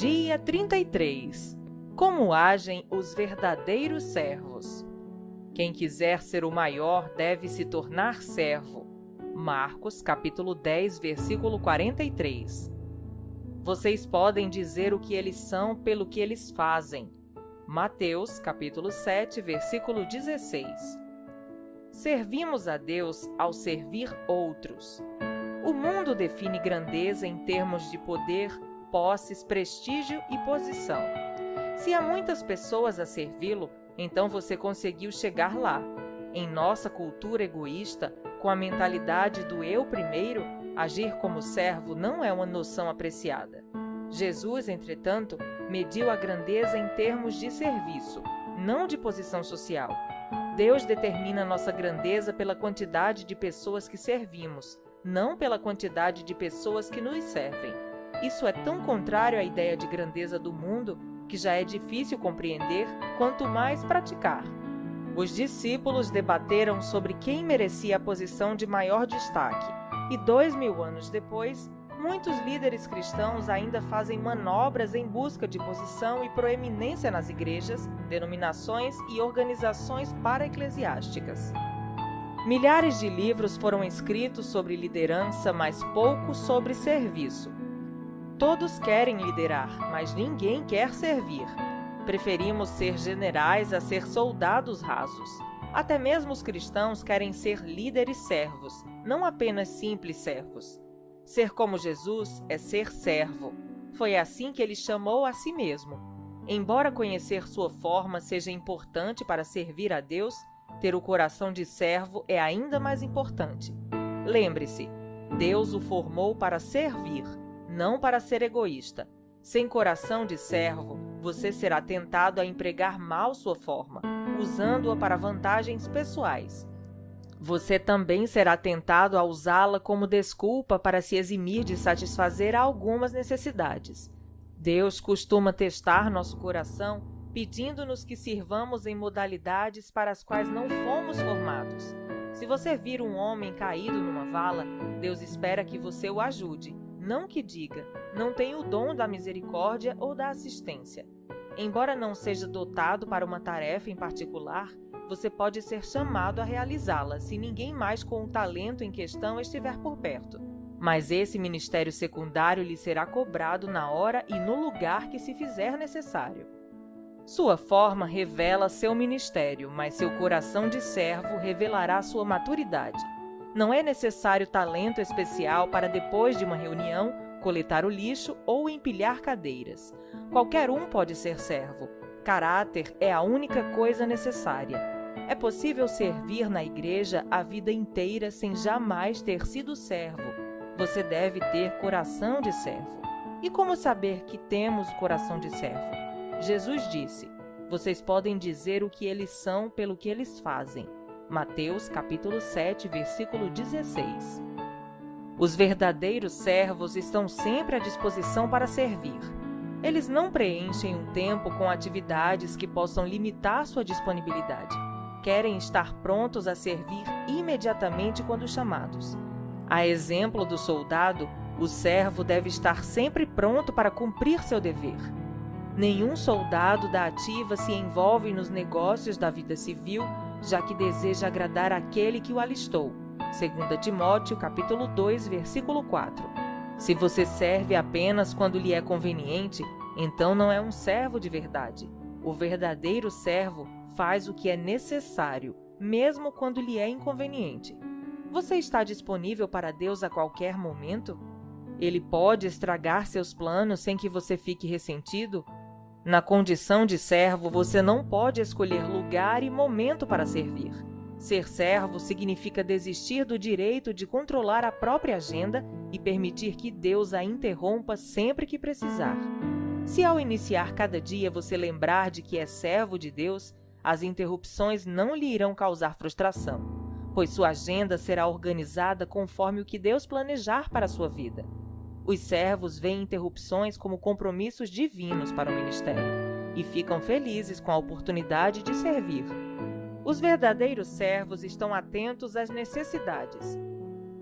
Dia 33. Como agem os verdadeiros servos? Quem quiser ser o maior deve se tornar servo. Marcos, capítulo 10, versículo 43. Vocês podem dizer o que eles são pelo que eles fazem. Mateus, capítulo 7, versículo 16. Servimos a Deus ao servir outros. O mundo define grandeza em termos de poder, posses, prestígio e posição. Se há muitas pessoas a servi-lo, então você conseguiu chegar lá. Em nossa cultura egoísta, com a mentalidade do eu primeiro, agir como servo não é uma noção apreciada. Jesus, entretanto, mediu a grandeza em termos de serviço, não de posição social. Deus determina nossa grandeza pela quantidade de pessoas que servimos, não pela quantidade de pessoas que nos servem. Isso é tão contrário à ideia de grandeza do mundo que já é difícil compreender, quanto mais praticar. Os discípulos debateram sobre quem merecia a posição de maior destaque, e 2000 anos depois, muitos líderes cristãos ainda fazem manobras em busca de posição e proeminência nas igrejas, denominações e organizações para-eclesiásticas. Milhares de livros foram escritos sobre liderança, mas pouco sobre serviço. Todos querem liderar, mas ninguém quer servir. Preferimos ser generais a ser soldados rasos. Até mesmo os cristãos querem ser líderes servos, não apenas simples servos. Ser como Jesus é ser servo. Foi assim que ele chamou a si mesmo. Embora conhecer sua forma seja importante para servir a Deus, ter o coração de servo é ainda mais importante. Lembre-se, Deus o formou para servir, não para ser egoísta. Sem coração de servo, você será tentado a empregar mal sua forma, usando-a para vantagens pessoais. Você também será tentado a usá-la como desculpa para se eximir de satisfazer algumas necessidades. Deus costuma testar nosso coração, pedindo-nos que sirvamos em modalidades para as quais não fomos formados. Se você vir um homem caído numa vala, Deus espera que você o ajude, não que diga, não tenho o dom da misericórdia ou da assistência. Embora não seja dotado para uma tarefa em particular, você pode ser chamado a realizá-la se ninguém mais com o talento em questão estiver por perto. Mas esse ministério secundário lhe será cobrado na hora e no lugar que se fizer necessário. Sua forma revela seu ministério, mas seu coração de servo revelará sua maturidade. Não é necessário talento especial para, depois de uma reunião, coletar o lixo ou empilhar cadeiras. Qualquer um pode ser servo. Caráter é a única coisa necessária. É possível servir na igreja a vida inteira sem jamais ter sido servo. Você deve ter coração de servo. E como saber que temos o coração de servo? Jesus disse: vocês podem dizer o que eles são pelo que eles fazem. Mateus, capítulo 7, versículo 16. Os verdadeiros servos estão sempre à disposição para servir. Eles não preenchem um tempo com atividades que possam limitar sua disponibilidade. Querem estar prontos a servir imediatamente quando chamados. A exemplo do soldado, o servo deve estar sempre pronto para cumprir seu dever. Nenhum soldado da ativa se envolve nos negócios da vida civil, já que deseja agradar aquele que o alistou. 2 Timóteo, capítulo 2, versículo 4. Se você serve apenas quando lhe é conveniente, então não é um servo de verdade. O verdadeiro servo faz o que é necessário, mesmo quando lhe é inconveniente. Você está disponível para Deus a qualquer momento? Ele pode estragar seus planos sem que você fique ressentido? Na condição de servo, você não pode escolher lugar e momento para servir. Ser servo significa desistir do direito de controlar a própria agenda e permitir que Deus a interrompa sempre que precisar. Se ao iniciar cada dia você lembrar de que é servo de Deus, as interrupções não lhe irão causar frustração, pois sua agenda será organizada conforme o que Deus planejar para a sua vida. Os servos veem interrupções como compromissos divinos para o ministério e ficam felizes com a oportunidade de servir. Os verdadeiros servos estão atentos às necessidades.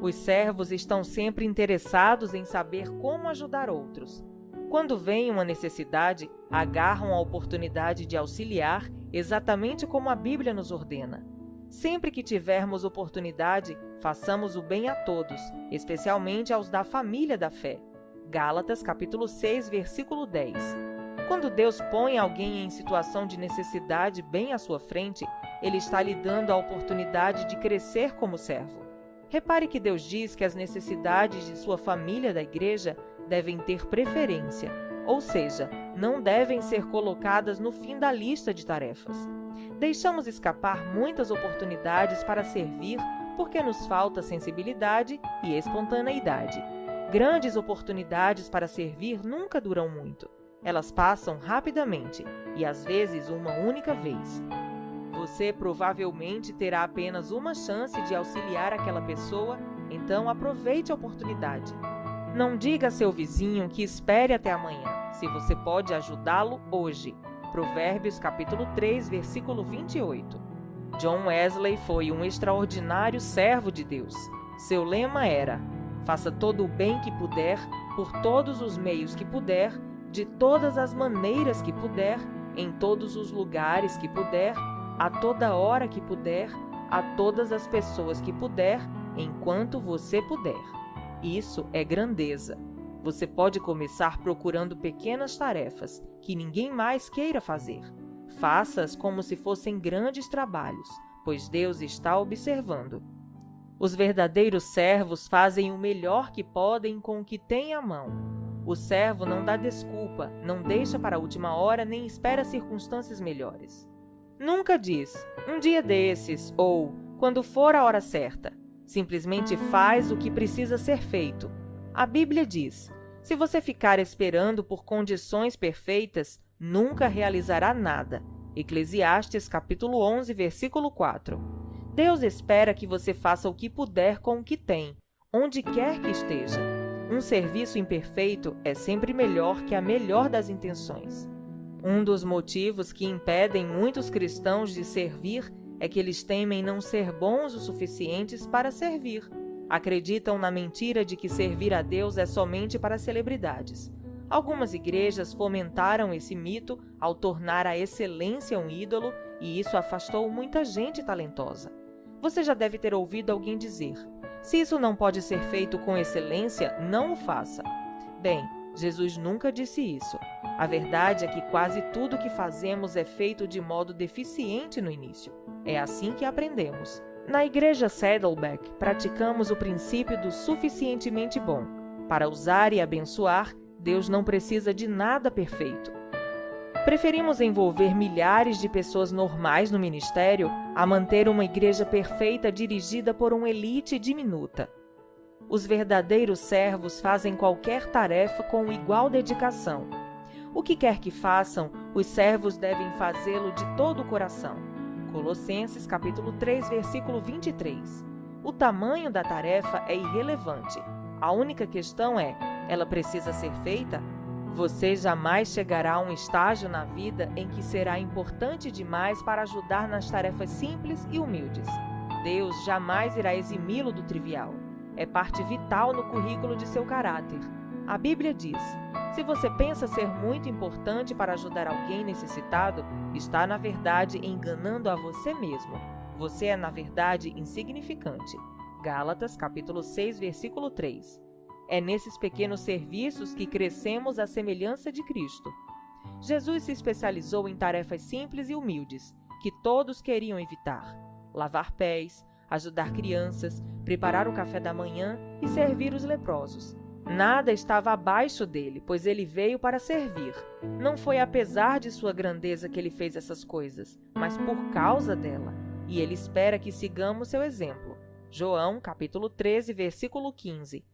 Os servos estão sempre interessados em saber como ajudar outros. Quando vem uma necessidade, agarram a oportunidade de auxiliar, exatamente como a Bíblia nos ordena. Sempre que tivermos oportunidade, façamos o bem a todos, especialmente aos da família da fé. Gálatas, capítulo 6, versículo 10. Quando Deus põe alguém em situação de necessidade bem à sua frente, Ele está lhe dando a oportunidade de crescer como servo. Repare que Deus diz que as necessidades de sua família da igreja devem ter preferência, ou seja, não devem ser colocadas no fim da lista de tarefas. Deixamos escapar muitas oportunidades para servir porque nos falta sensibilidade e espontaneidade. Grandes oportunidades para servir nunca duram muito. Elas passam rapidamente e às vezes uma única vez. Você provavelmente terá apenas uma chance de auxiliar aquela pessoa, então aproveite a oportunidade. Não diga a seu vizinho que espere até amanhã, se você pode ajudá-lo hoje. Provérbios capítulo 3, versículo 28. John Wesley foi um extraordinário servo de Deus. Seu lema era: faça todo o bem que puder, por todos os meios que puder, de todas as maneiras que puder, em todos os lugares que puder, a toda hora que puder, a todas as pessoas que puder, enquanto você puder. Isso é grandeza. Você pode começar procurando pequenas tarefas que ninguém mais queira fazer. Faça-as como se fossem grandes trabalhos, pois Deus está observando. Os verdadeiros servos fazem o melhor que podem com o que têm à mão. O servo não dá desculpa, não deixa para a última hora nem espera circunstâncias melhores. Nunca diz, um dia desses, ou quando for a hora certa. Simplesmente faz o que precisa ser feito. A Bíblia diz, se você ficar esperando por condições perfeitas, nunca realizará nada. Eclesiastes capítulo 11, versículo 4. Deus espera que você faça o que puder com o que tem, onde quer que esteja. Um serviço imperfeito é sempre melhor que a melhor das intenções. Um dos motivos que impedem muitos cristãos de servir é que eles temem não ser bons o suficientes para servir. Acreditam na mentira de que servir a Deus é somente para celebridades. Algumas igrejas fomentaram esse mito ao tornar a excelência um ídolo, e isso afastou muita gente talentosa. Você já deve ter ouvido alguém dizer: se isso não pode ser feito com excelência, não o faça. Bem, Jesus nunca disse isso. A verdade é que quase tudo que fazemos é feito de modo deficiente no início. É assim que aprendemos. Na igreja Saddleback, praticamos o princípio do suficientemente bom. Para usar e abençoar, Deus não precisa de nada perfeito. Preferimos envolver milhares de pessoas normais no ministério a manter uma igreja perfeita dirigida por uma elite diminuta. Os verdadeiros servos fazem qualquer tarefa com igual dedicação. O que quer que façam, os servos devem fazê-lo de todo o coração. Colossenses capítulo 3, versículo 23. O tamanho da tarefa é irrelevante. A única questão é, ela precisa ser feita? Você jamais chegará a um estágio na vida em que será importante demais para ajudar nas tarefas simples e humildes. Deus jamais irá eximi-lo do trivial. É parte vital no currículo de seu caráter. A Bíblia diz: se você pensa ser muito importante para ajudar alguém necessitado, está, na verdade, enganando a você mesmo. Você é, na verdade, insignificante. Gálatas, capítulo 6, versículo 3. É nesses pequenos serviços que crescemos à semelhança de Cristo. Jesus se especializou em tarefas simples e humildes, que todos queriam evitar: lavar pés, ajudar crianças, preparar o café da manhã e servir os leprosos. Nada estava abaixo dele, pois ele veio para servir. Não foi apesar de sua grandeza que ele fez essas coisas, mas por causa dela. E ele espera que sigamos seu exemplo. João, capítulo 13, versículo 15.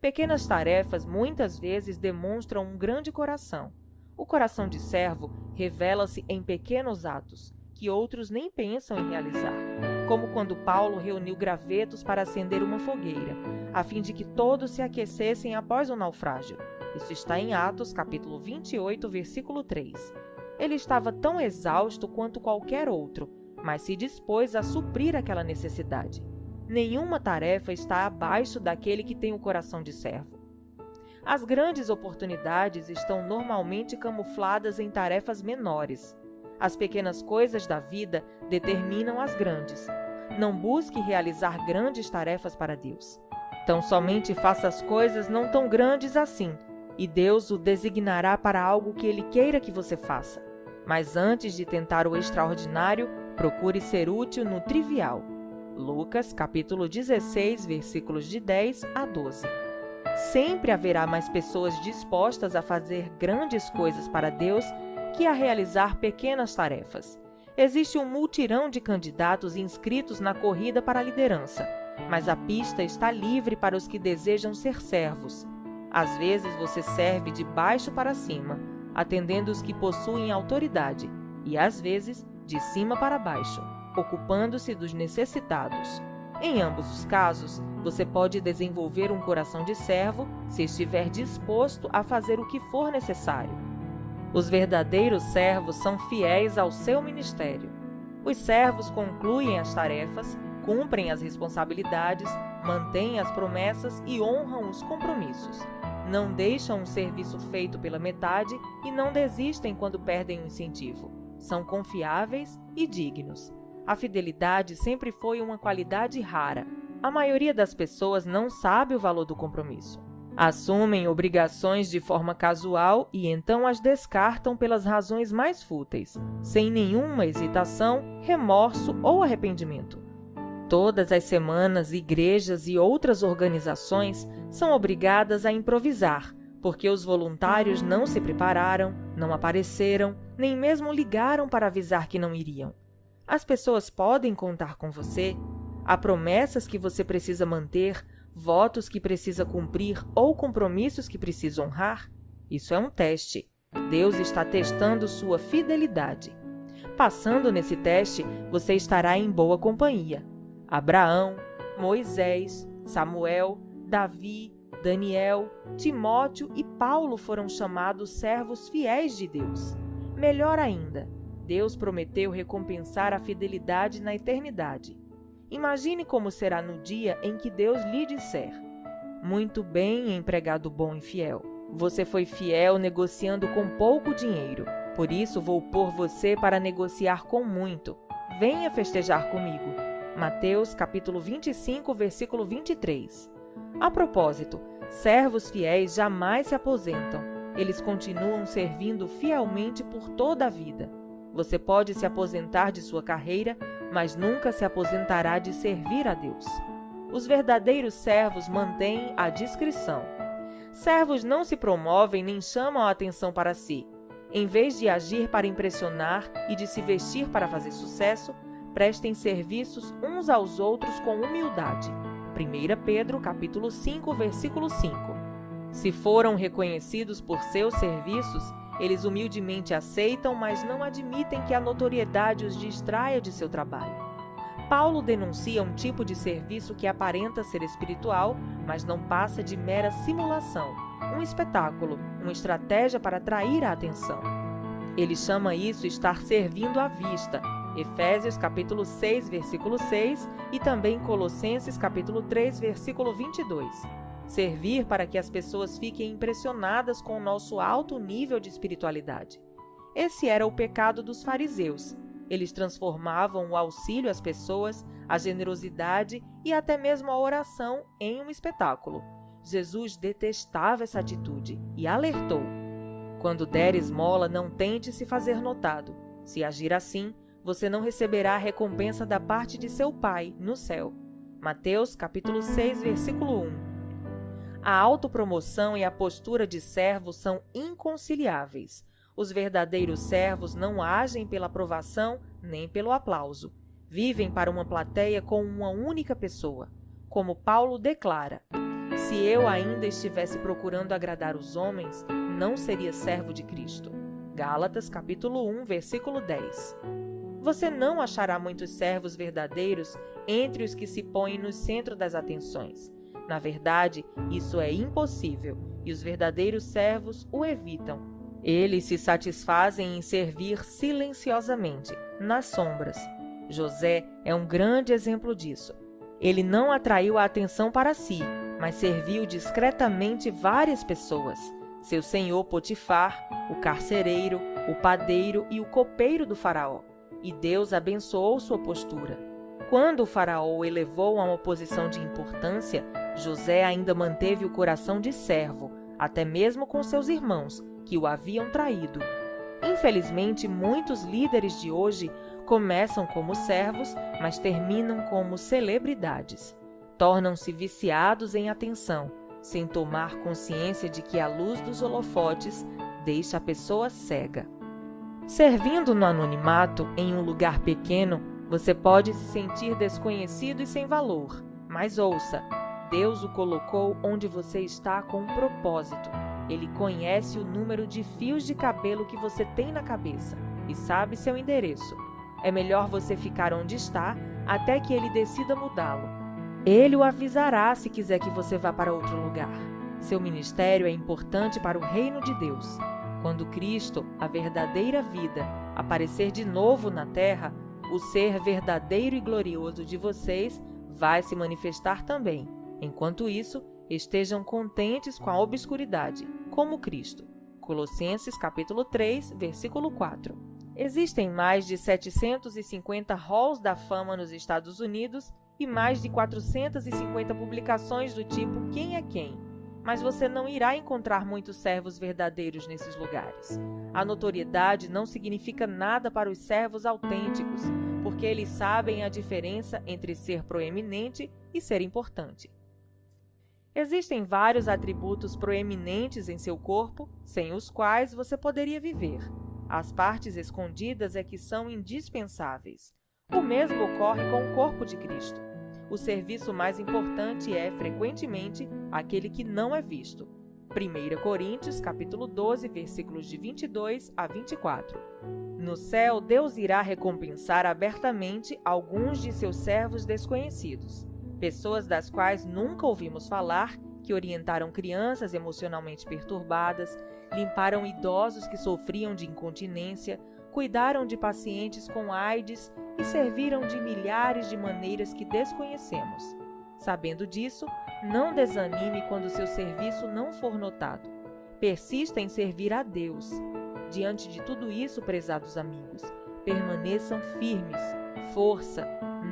Pequenas tarefas muitas vezes demonstram um grande coração. O coração de servo revela-se em pequenos atos, que outros nem pensam em realizar, como quando Paulo reuniu gravetos para acender uma fogueira, a fim de que todos se aquecessem após o naufrágio. Isso está em Atos, capítulo 28, versículo 3. Ele estava tão exausto quanto qualquer outro, mas se dispôs a suprir aquela necessidade. Nenhuma tarefa está abaixo daquele que tem o coração de servo. As grandes oportunidades estão normalmente camufladas em tarefas menores. As pequenas coisas da vida determinam as grandes. Não busque realizar grandes tarefas para Deus. Então somente faça as coisas não tão grandes assim, e Deus o designará para algo que Ele queira que você faça. Mas antes de tentar o extraordinário, procure ser útil no trivial. Lucas, capítulo 16, versículos de 10 a 12. Sempre haverá mais pessoas dispostas a fazer grandes coisas para Deus que a realizar pequenas tarefas. Existe um multirão de candidatos inscritos na corrida para a liderança, mas a pista está livre para os que desejam ser servos. Às vezes você serve de baixo para cima, atendendo os que possuem autoridade, e às vezes de cima para baixo, ocupando-se dos necessitados. Em ambos os casos, você pode desenvolver um coração de servo se estiver disposto a fazer o que for necessário. Os verdadeiros servos são fiéis ao seu ministério. Os servos concluem as tarefas, cumprem as responsabilidades, mantêm as promessas e honram os compromissos. Não deixam um serviço feito pela metade e não desistem quando perdem o incentivo. São confiáveis e dignos. A fidelidade sempre foi uma qualidade rara. A maioria das pessoas não sabe o valor do compromisso. Assumem obrigações de forma casual e então as descartam pelas razões mais fúteis, sem nenhuma hesitação, remorso ou arrependimento. Todas as semanas, igrejas e outras organizações são obrigadas a improvisar, porque os voluntários não se prepararam, não apareceram, nem mesmo ligaram para avisar que não iriam. As pessoas podem contar com você. Há promessas que você precisa manter, votos que precisa cumprir ou compromissos que precisa honrar. Isso é um teste. Deus está testando sua fidelidade. Passando nesse teste, você estará em boa companhia. Abraão, Moisés, Samuel, Davi, Daniel, Timóteo e Paulo foram chamados servos fiéis de Deus. Melhor ainda, Deus prometeu recompensar a fidelidade na eternidade. Imagine como será no dia em que Deus lhe disser: "Muito bem, empregado bom e fiel. Você foi fiel negociando com pouco dinheiro. Por isso vou pôr você para negociar com muito. Venha festejar comigo." Mateus, capítulo 25, versículo 23. A propósito, servos fiéis jamais se aposentam. Eles continuam servindo fielmente por toda a vida. Você pode se aposentar de sua carreira, mas nunca se aposentará de servir a Deus. Os verdadeiros servos mantêm a discrição. Servos não se promovem nem chamam a atenção para si. Em vez de agir para impressionar e de se vestir para fazer sucesso, prestem serviços uns aos outros com humildade. 1 Pedro, capítulo 5, versículo 5. Se foram reconhecidos por seus serviços, eles humildemente aceitam, mas não admitem que a notoriedade os distraia de seu trabalho. Paulo denuncia um tipo de serviço que aparenta ser espiritual, mas não passa de mera simulação, um espetáculo, uma estratégia para atrair a atenção. Ele chama isso estar servindo à vista, Efésios capítulo 6, versículo 6 e também Colossenses capítulo 3, versículo 22. Servir para que as pessoas fiquem impressionadas com o nosso alto nível de espiritualidade. Esse era o pecado dos fariseus. Eles transformavam o auxílio às pessoas, a generosidade e até mesmo a oração em um espetáculo. Jesus detestava essa atitude e alertou: "Quando der esmola, não tente se fazer notado. Se agir assim, você não receberá a recompensa da parte de seu Pai no céu." Mateus capítulo 6, versículo 1. A autopromoção e a postura de servo são inconciliáveis. Os verdadeiros servos não agem pela aprovação nem pelo aplauso. Vivem para uma plateia com uma única pessoa. Como Paulo declara: "Se eu ainda estivesse procurando agradar os homens, não seria servo de Cristo." Gálatas, capítulo 1, versículo 10. Você não achará muitos servos verdadeiros entre os que se põem no centro das atenções. Na verdade, isso é impossível, e os verdadeiros servos o evitam. Eles se satisfazem em servir silenciosamente, nas sombras. José é um grande exemplo disso. Ele não atraiu a atenção para si, mas serviu discretamente várias pessoas: seu senhor Potifar, o carcereiro, o padeiro e o copeiro do faraó. E Deus abençoou sua postura. Quando o faraó o elevou a uma posição de importância, José ainda manteve o coração de servo, até mesmo com seus irmãos, que o haviam traído. Infelizmente, muitos líderes de hoje começam como servos, mas terminam como celebridades. Tornam-se viciados em atenção, sem tomar consciência de que a luz dos holofotes deixa a pessoa cega. Servindo no anonimato, em um lugar pequeno, você pode se sentir desconhecido e sem valor. Mas ouça, Deus o colocou onde você está com um propósito. Ele conhece o número de fios de cabelo que você tem na cabeça e sabe seu endereço. É melhor você ficar onde está até que ele decida mudá-lo. Ele o avisará se quiser que você vá para outro lugar. Seu ministério é importante para o reino de Deus. Quando Cristo, a verdadeira vida, aparecer de novo na terra, o ser verdadeiro e glorioso de vocês vai se manifestar também. Enquanto isso, estejam contentes com a obscuridade, como Cristo. Colossenses capítulo 3, versículo 4. Existem mais de 750 halls da fama nos Estados Unidos e mais de 450 publicações do tipo Quem é Quem? Mas você não irá encontrar muitos servos verdadeiros nesses lugares. A notoriedade não significa nada para os servos autênticos, porque eles sabem a diferença entre ser proeminente e ser importante. Existem vários atributos proeminentes em seu corpo, sem os quais você poderia viver. As partes escondidas é que são indispensáveis. O mesmo ocorre com o corpo de Cristo. O serviço mais importante é, frequentemente, aquele que não é visto. 1 Coríntios, capítulo 12, versículos de 22 a 24. No céu, Deus irá recompensar abertamente alguns de seus servos desconhecidos, pessoas das quais nunca ouvimos falar, que orientaram crianças emocionalmente perturbadas, limparam idosos que sofriam de incontinência, cuidaram de pacientes com AIDS e serviram de milhares de maneiras que desconhecemos. Sabendo disso, não desanime quando seu serviço não for notado. Persista em servir a Deus. Diante de tudo isso, prezados amigos, permaneçam firmes, força,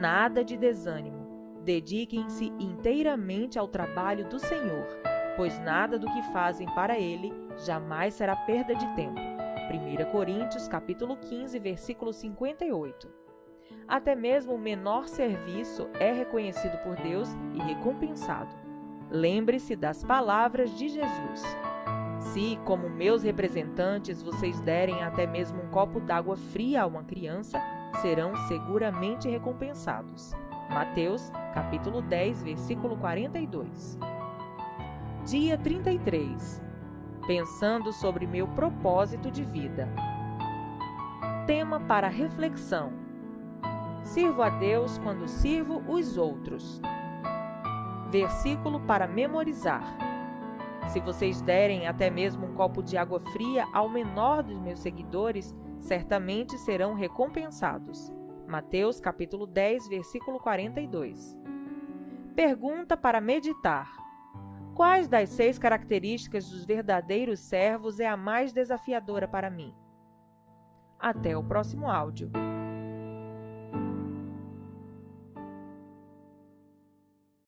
nada de desânimo. Dediquem-se inteiramente ao trabalho do Senhor, pois nada do que fazem para Ele jamais será perda de tempo. 1 Coríntios, capítulo 15, versículo 58. Até mesmo o menor serviço é reconhecido por Deus e recompensado. Lembre-se das palavras de Jesus. Se, como meus representantes, vocês derem até mesmo um copo d'água fria a uma criança, serão seguramente recompensados. Mateus, capítulo 10, versículo 42. Dia 33. Pensando sobre meu propósito de vida. Tema para reflexão: sirvo a Deus quando sirvo os outros. Versículo para memorizar: se vocês derem até mesmo um copo de água fria ao menor dos meus seguidores, certamente serão recompensados. Mateus capítulo 10, versículo 42. Pergunta para meditar: quais das 6 características dos verdadeiros servos é a mais desafiadora para mim? Até o próximo áudio.